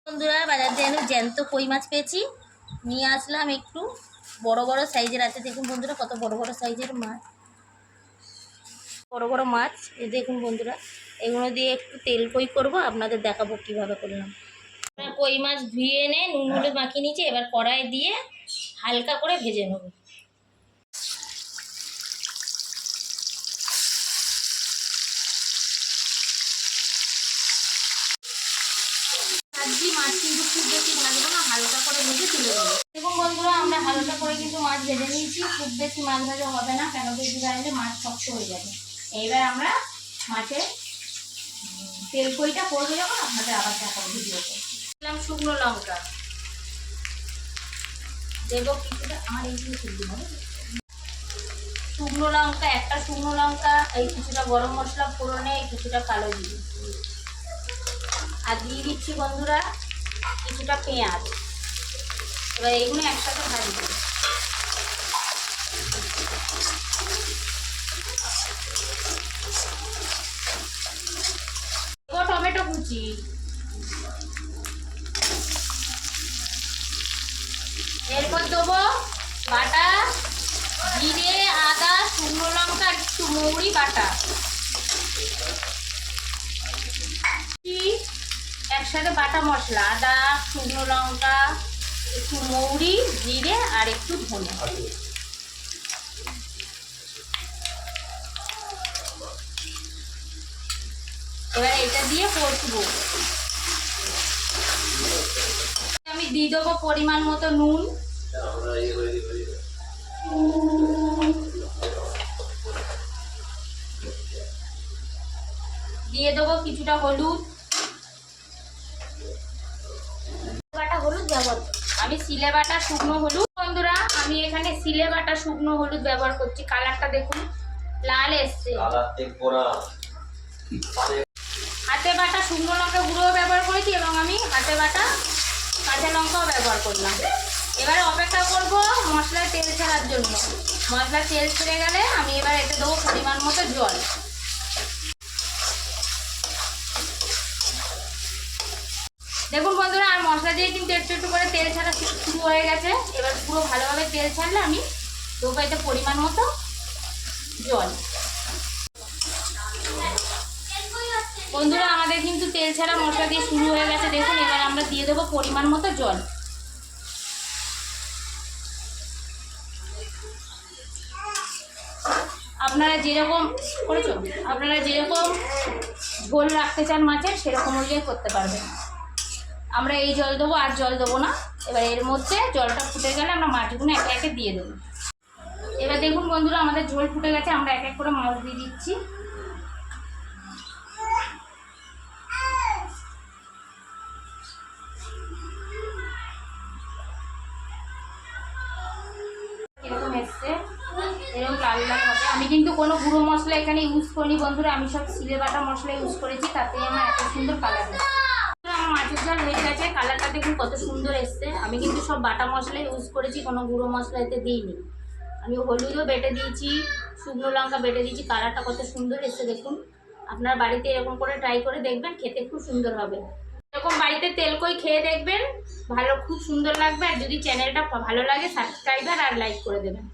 বন্ধুরা বাজার থেকে জ্যান্ত কই মাছ পেয়েছি, নিয়ে আসলাম। একটু বড় বড় সাইজের আছে, দেখুন বন্ধুরা কত বড় বড় সাইজের মাছ, বড় বড় মাছ। এই দেখুন বন্ধুরা, এগুলো দিয়ে একটু তেল কই করব, আপনাদের দেখাবো কিভাবে করলাম। কই মাছ ধুয়ে এনে নুন হলুদ মাখিয়ে নিয়েছি, এবার কড়াই দিয়ে হালকা করে ভেজে নেব। মাছ কিন্তু খুব বেশি ভাজবো না, হালকা করে ভেজে তুলে দেবো। এবং বন্ধুরা আমরা হালকা করে কিন্তু মাছ ভেজে নিয়েছি, খুব বেশি মাছ ভাজা হবে না, কেন বেশি ভাজলে মাছ শক্ত হয়ে যাবে। এইবার আমরা মাছের তেল কইটা করবো যখন আপনাদের আবার দেখাবো ভিডিওতে। দিলাম শুকনো লঙ্কা, দেবো কিছুটা, আমার এইগুলো তুলতে হবে। শুকনো লঙ্কা, একটা শুকনো লঙ্কা, এই কিছুটা গরম মশলা ফোড়নে, কিছুটা কালো জিরে, আর দিয়ে দিচ্ছি বন্ধুরা কিছুটা পেঁয়াজ। এবার এইগুলো একসাথে ভাজবো। টমেটো কুচি, এরপর দেবো বাটা জিরে, আদা, শুকনো লঙ্কা, একটু মৌরি বাটা, একসাথে বাটা মশলা, আদা, শুকনো লঙ্কা, একটু মৌরি, জিরে আর একটু ধনে। এবার এটা দিয়ে কষবো। আমি দিয়ে দেবো পরিমাণ মতো নুন, দিয়ে দেবো কিছুটা হলুদ, আমি সিলে বাটা শুকনো হলুদ। বন্ধুরা আমি এখানে সিলে বাটা শুকনো হলুদ ব্যবহার করছি। কালারটা দেখুন লাল এসছে। হাতে বাটা শুকনো লঙ্কা গুঁড়ো ব্যবহার করেছি এবং আমি হাতে বাটা কাঁচা লঙ্কাও ব্যবহার করলাম। এবারে অপেক্ষা করব মশলায় তেল ছাড়ার জন্য। মশলা তেল ছেড়ে গেলে আমি এবার এতে দেবো পরিমাণ মতো জল। দেখুন বন্ধুরা আর মশলা দিয়ে কিন্তু একটু একটু করে তেল ছাড়া শুরু হয়ে গেছে। এবার পুরো ভালোভাবে তেল ছাড়লে আমি দেবো এতে পরিমাণ মতো জল। বন্ধুরা আমাদের কিন্তু তেল ছাড়া মশলা দিয়ে শুরু হয়ে গেছে, দেখুন। এবার আমরা দিয়ে দেবো পরিমাণ মতো জল। আপনারা যেরকম ঝোল রাখতে চান মাছের, সেরকম অনুযায়ী করতে পারবেন। আমরা এই জল দেবো, আর জল দেবো না। এবার এর মধ্যে জলটা ফুটে গেলে আমরা মাছগুলো একে একে দিয়ে দেবো। এবার দেখুন বন্ধুরা আমাদের ঝোল ফুটে গেছে, আমরা এক এক করে মাছ দিয়ে দিচ্ছি। এরকম এসছে, এরকম লাল লাল হবে। আমি কিন্তু কোনো গুঁড়ো মশলা এখানে ইউজ করিনি বন্ধুরা, আমি সব সিলে বাটা মশলা ইউজ করেছি, তাতে আমার এত সুন্দর কালার এসছে। আমার মাছের ঝাল হয়ে গেছে, কালারটা দেখুন কত সুন্দর এসছে। আমি কিন্তু সব বাটা মশলা ইউজ করেছি, কোনো গুঁড়ো মশলা এতে দিইনি। আমি হলুদও বেটে দিয়েছি, শুকনো লঙ্কা বেটে দিয়েছি। কালারটা কত সুন্দর এসছে দেখুন। আপনার বাড়িতে এরকম করে ট্রাই করে দেখবেন, খেতে খুব সুন্দর হবে। এরকম বাড়িতে তেল কই খেয়ে দেখবেন, খুব সুন্দর লাগবে। আর যদি চ্যানেলটা ভালো লাগে সাবস্ক্রাইব আর লাইক করে দেবেন।